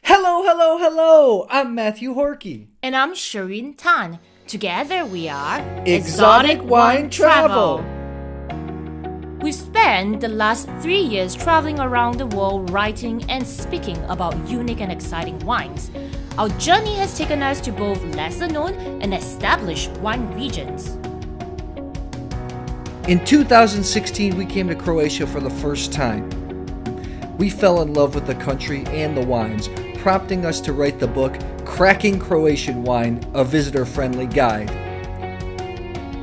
Hello, hello, hello! I'm Matthew Horkey. And I'm Shireen Tan. Together we are Exotic Wine Travel. We've spent the last 3 years traveling around the world writing and speaking about unique and exciting wines. Our journey has taken us to both lesser known and established wine regions. In 2016, we came to Croatia for the first time. We fell in love with the country and the wines, prompting us to write the book Cracking Croatian Wine, a visitor-friendly guide.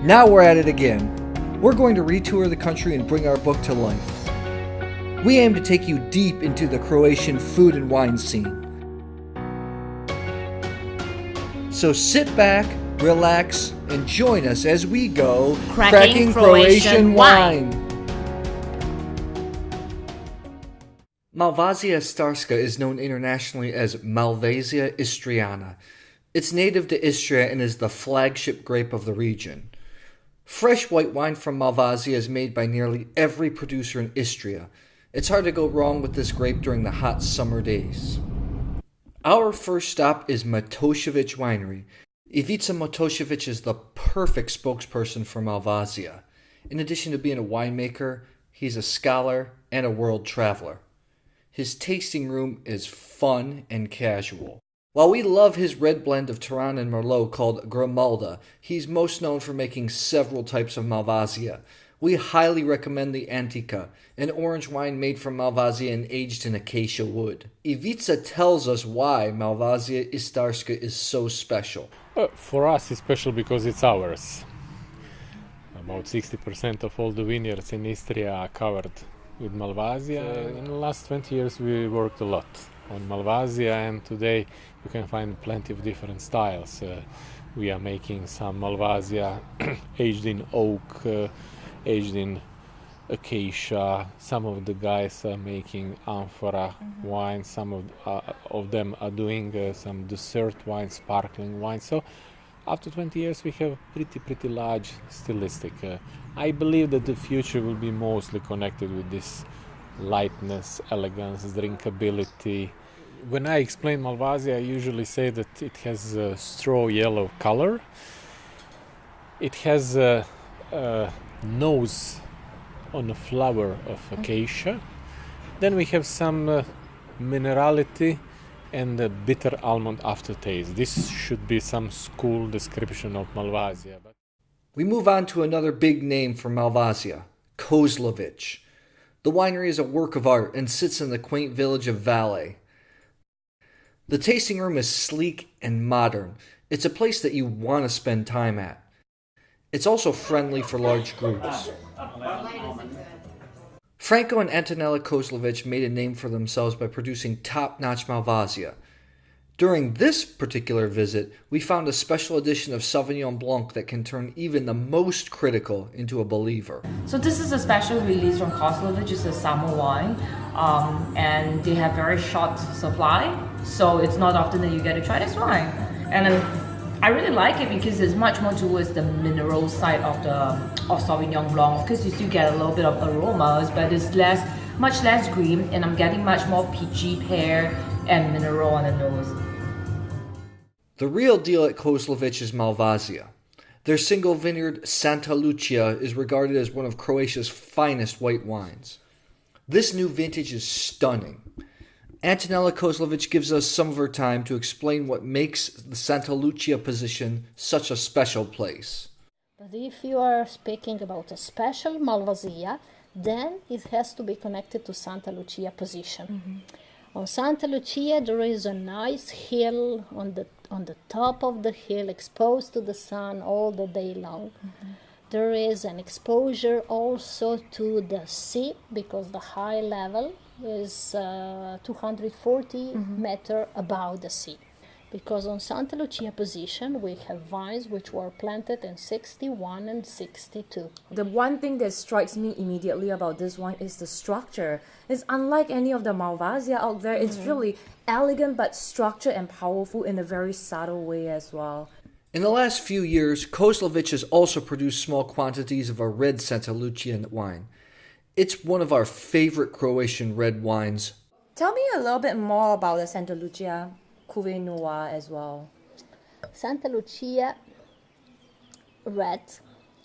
Now we're at it again. We're going to retour the country and bring our book to life. We aim to take you deep into the Croatian food and wine scene. So sit back, relax, and join us as we go Cracking Croatian Wine. Malvazija Istarska is known internationally as Malvazija Istriana. It's native to Istria and is the flagship grape of the region. Fresh white wine from Malvazija is made by nearly every producer in Istria. It's hard to go wrong with this grape during the hot summer days. Our first stop is Matošević Winery. Ivica Matošević is the perfect spokesperson for Malvazija. In addition to being a winemaker, he's a scholar and a world traveler. His tasting room is fun and casual. While we love his red blend of Trapan and Merlot called GRAPE, he's most known for making several types of Malvazija. We highly recommend the Antica, an orange wine made from Malvazija and aged in acacia wood. Ivica tells us why Malvazija Istarska is so special. For us it's special because it's ours. About 60% of all the vineyards in Istria are covered with Malvazija. In the last 20 years we worked a lot on Malvazija, and today you can find plenty of different styles. We are making some Malvazija aged in oak, aged in acacia. Some of the guys are making AMPHORA wine. Some of them are doing some dessert wine, sparkling wine. So after 20 years we have pretty large stylistic. I believe that the future will be mostly connected with this lightness, elegance, drinkability. When I explain Malvazija, I usually say that it has a straw yellow color. It has a nose on a flower of acacia. Then we have some minerality and a bitter almond aftertaste. This should be some school description of Malvazija. We move on to another big name for Malvazija, Kozlović. The winery is a work of art and sits in the quaint village of Valle. The tasting room is sleek and modern. It's a place that you want to spend time at. It's also friendly for large groups. Franco and Antonella Kozlović made a name for themselves by producing top-notch Malvazija. During this particular visit, we found a special edition of Sauvignon Blanc that can turn even the most critical into a believer. So this is a special release from Kozlović. It's a summer wine, and they have very short supply, so it's not often that you get to try this wine. And I really like it because it's much more towards the mineral side of Sauvignon Blanc. Of course, you still get a little bit of aromas, but it's much less green, and I'm getting much more peachy, pear, and mineral on the nose. The real deal at Kozlović is Malvazija. Their single vineyard, St Lucia, is regarded as one of Croatia's finest white wines. This new vintage is stunning. Antonella Kozlović gives us some of her time to explain what makes the St Lucia position such a special place. But if you are speaking about a special Malvazija, then it has to be connected to St Lucia position. On St Lucia there is a nice hill on the top of the hill, exposed to the sun all the day long. There is an exposure also to the sea, because the high level is 240 meters above the sea. Because on St Lucia position we have vines which were planted in 61 and 62. The one thing that strikes me immediately about this wine is the structure. It's unlike any of the Malvazija out there. It's really elegant but structured and powerful in a very subtle way as well. In the last few years, Kozlović has also produced small quantities of a red St Lucian wine. It's one of our favorite Croatian red wines. Tell me a little bit more about the St Lucia Cuvée Noir as well. St Lucia red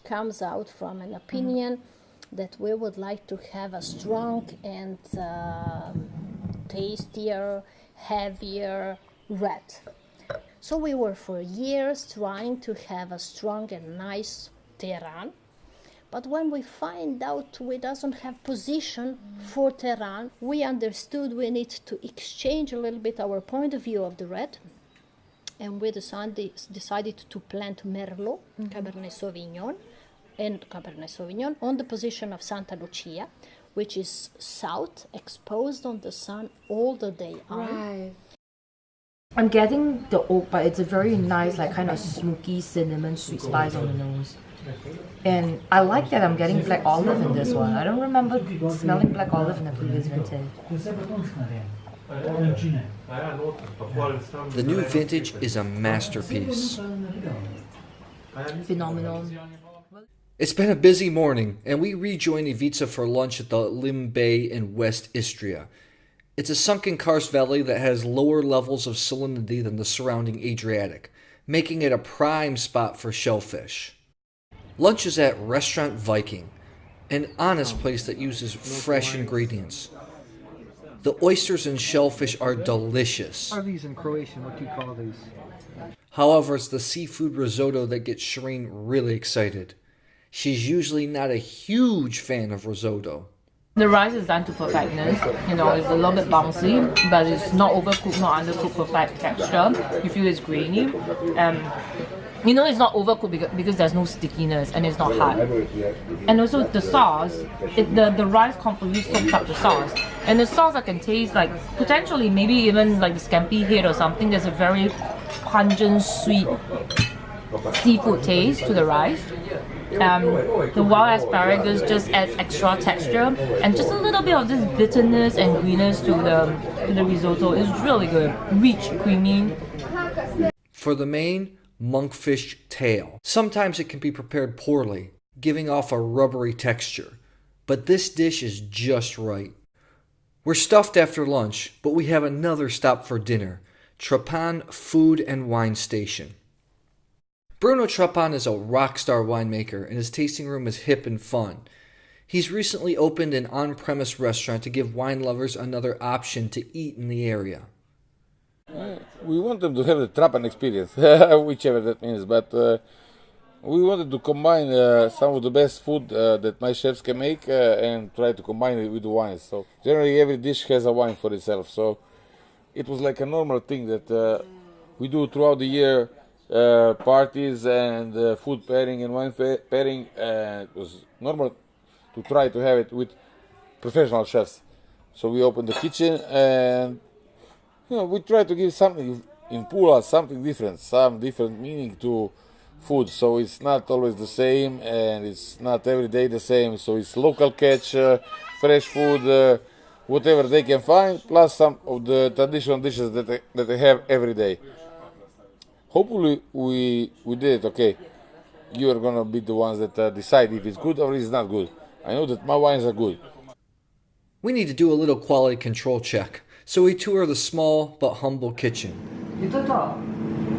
comes out from an opinion that we would like to have a strong and tastier, heavier red. So we were for years trying to have a strong and nice terroir, but when we find out we doesn't have position for terroir, we understood we need to exchange a little bit our point of view of the red, and we decided to plant Merlot, Cabernet Sauvignon, and Cabernet Sauvignon on the position of Santa Lucia, which is south, exposed on the sun all the day on. Right. I'm getting the oak, but it's a very nice, like kind of smoky cinnamon sweet spice on the nose. And I like that I'm getting black olive in this one. I don't remember smelling black olive in the previous vintage. The new vintage is a masterpiece. Phenomenal. It's been a busy morning, and we rejoin Ivica for lunch at the Limski in West Istria. It's a sunken karst valley that has lower levels of salinity than the surrounding Adriatic, making it a prime spot for shellfish. Lunch is at Restaurant Viking, an honest place that uses fresh ingredients. The oysters and shellfish are delicious. What are these in Croatian? What do you call these? However, it's the seafood risotto that gets Shireen really excited. She's usually not a huge fan of risotto. The rice is done to perfectness. You know, it's a little bit bouncy, but it's not overcooked, not undercooked, perfect texture. You feel it's grainy. You know it's not overcooked because there's no stickiness and it's not hard. And also the sauce, the rice completely soaks up the sauce. And the sauce I can taste like potentially maybe even like the scampi head or something. There's a very pungent, sweet seafood taste to the rice. The wild asparagus just adds extra texture and just a little bit of this bitterness and greenness to the risotto. It's really good, rich, creamy. For the main, monkfish tail. Sometimes it can be prepared poorly, giving off a rubbery texture, but this dish is just right. We're stuffed after lunch, but we have another stop for dinner, Trapan Food and Wine Station. Bruno Trapan is a rock star winemaker, and his tasting room is hip and fun. He's recently opened an on-premise restaurant to give wine lovers another option to eat in the area. We want them to have the Trapan experience, whichever that means, but we wanted to combine some of the best food that my chefs can make and try to combine it with the wines. So generally every dish has a wine for itself, so it was like a normal thing that we do throughout the year. Parties and food pairing and wine pairing, it was normal to try to have it with professional chefs. So we opened the kitchen and we try to give something in Pula, something different, some different meaning to food. So it's not always the same and it's not every day the same. So it's local catch, fresh food, whatever they can find, plus some of the traditional dishes that they have every day. Hopefully we did it okay. You are gonna be the ones that decide if it's good or it's not good. I know that my wines are good. We need to do a little quality control check, so we tour the small but humble kitchen.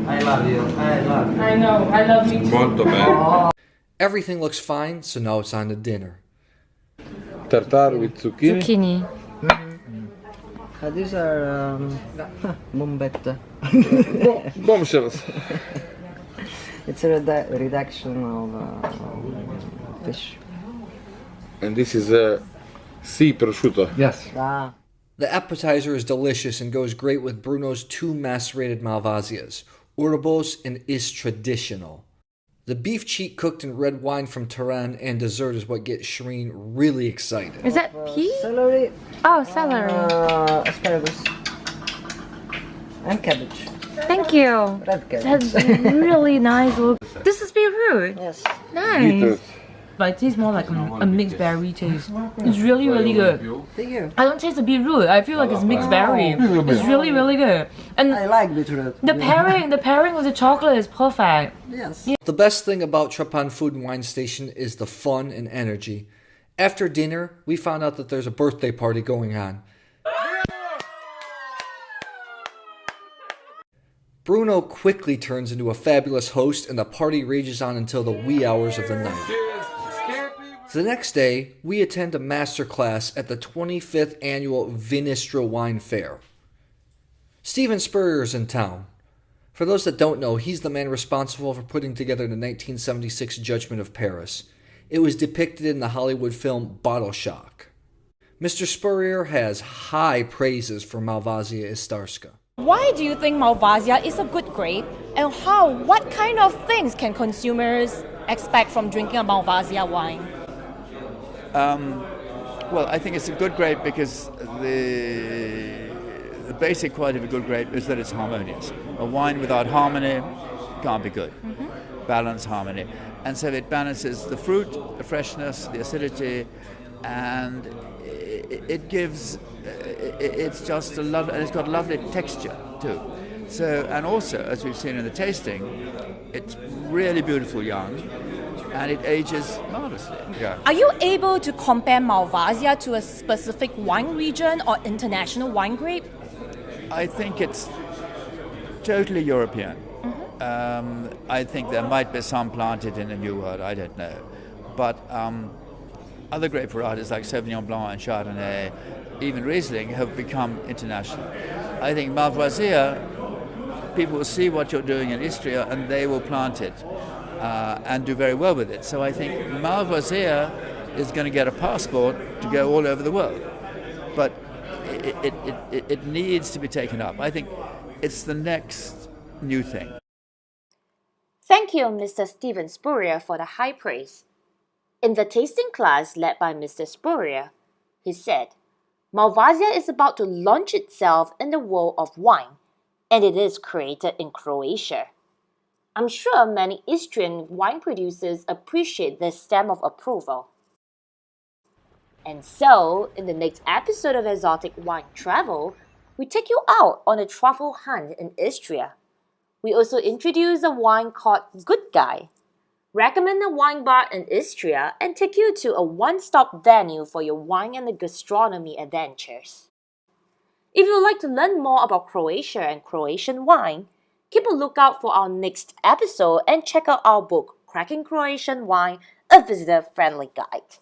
I love you. I know, I love you too. Molto bene. Everything looks fine, so now it's on to dinner. Tartare with zucchini. Zucchini. These are bombette. Bombshells. It's a reduction of fish. And this is sea prosciutto. Yes. The appetizer is delicious and goes great with Bruno's 2 macerated Malvasias, Urbos and Is Traditional. The beef cheek cooked in red wine from Tehran and dessert is what gets Shireen really excited. Is that pea? Celery. Oh, celery. Asparagus. And cabbage. Thank you. Red cabbage. That's really nice look. This is beetroot. Yes. Nice. But it tastes more like a mixed berry taste. It's really, really good. Thank you. I don't taste the beetroot. I feel like it's mixed berry. It's really, really good. And I like beetroot. the pairing with the chocolate is perfect. Yes. The best thing about Trapan Food and Wine Station is the fun and energy. After dinner, we found out that there's a birthday party going on. Bruno quickly turns into a fabulous host and the party rages on until the wee hours of the night. The next day, we attend a master class at the 25th annual Vinistra wine fair. Stephen Spurrier is in town. For those that don't know, he's the man responsible for putting together the 1976 Judgment of Paris. It was depicted in the Hollywood film Bottle Shock. Mr. Spurrier has high praises for Malvazija Istarska. Why do you think Malvasia is a good grape, and what kind of things can consumers expect from drinking a Malvasia wine? Well, I think it's a good grape because the basic quality of a good grape is that it's harmonious. A wine without harmony can't be good. Balance, harmony. And so it balances the fruit, the freshness, the acidity, and it gives, it's just a lovely, and it's got a lovely texture too. So, and also, as we've seen in the tasting, it's really beautiful young, and it ages marvelously. Yeah. Are you able to compare Malvasia to a specific wine region or international wine grape? I think it's totally European. I think there might be some planted in the New World, I don't know. But other grape varieties like Sauvignon Blanc and Chardonnay, even Riesling, have become international. I think Malvasia, people will see what you're doing in Istria and they will plant it and do very well with it. So I think Malvasia is going to get a passport to go all over the world. But it needs to be taken up. I think it's the next new thing. Thank you, Mr. Stephen Spurrier, for the high praise. In the tasting class led by Mr. Spurrier, he said, Malvasia is about to launch itself in the world of wine, and it is created in Croatia. I'm sure many Istrian wine producers appreciate this stamp of approval. And so, in the next episode of Exotic Wine Travel, we take you out on a truffle hunt in Istria. We also introduce a wine called Good Guy, recommend a wine bar in Istria, and take you to a one-stop venue for your wine and gastronomy adventures. If you would like to learn more about Croatia and Croatian wine, keep a lookout for our next episode and check out our book, Cracking Croatian Wine, a Visitor-Friendly Guide.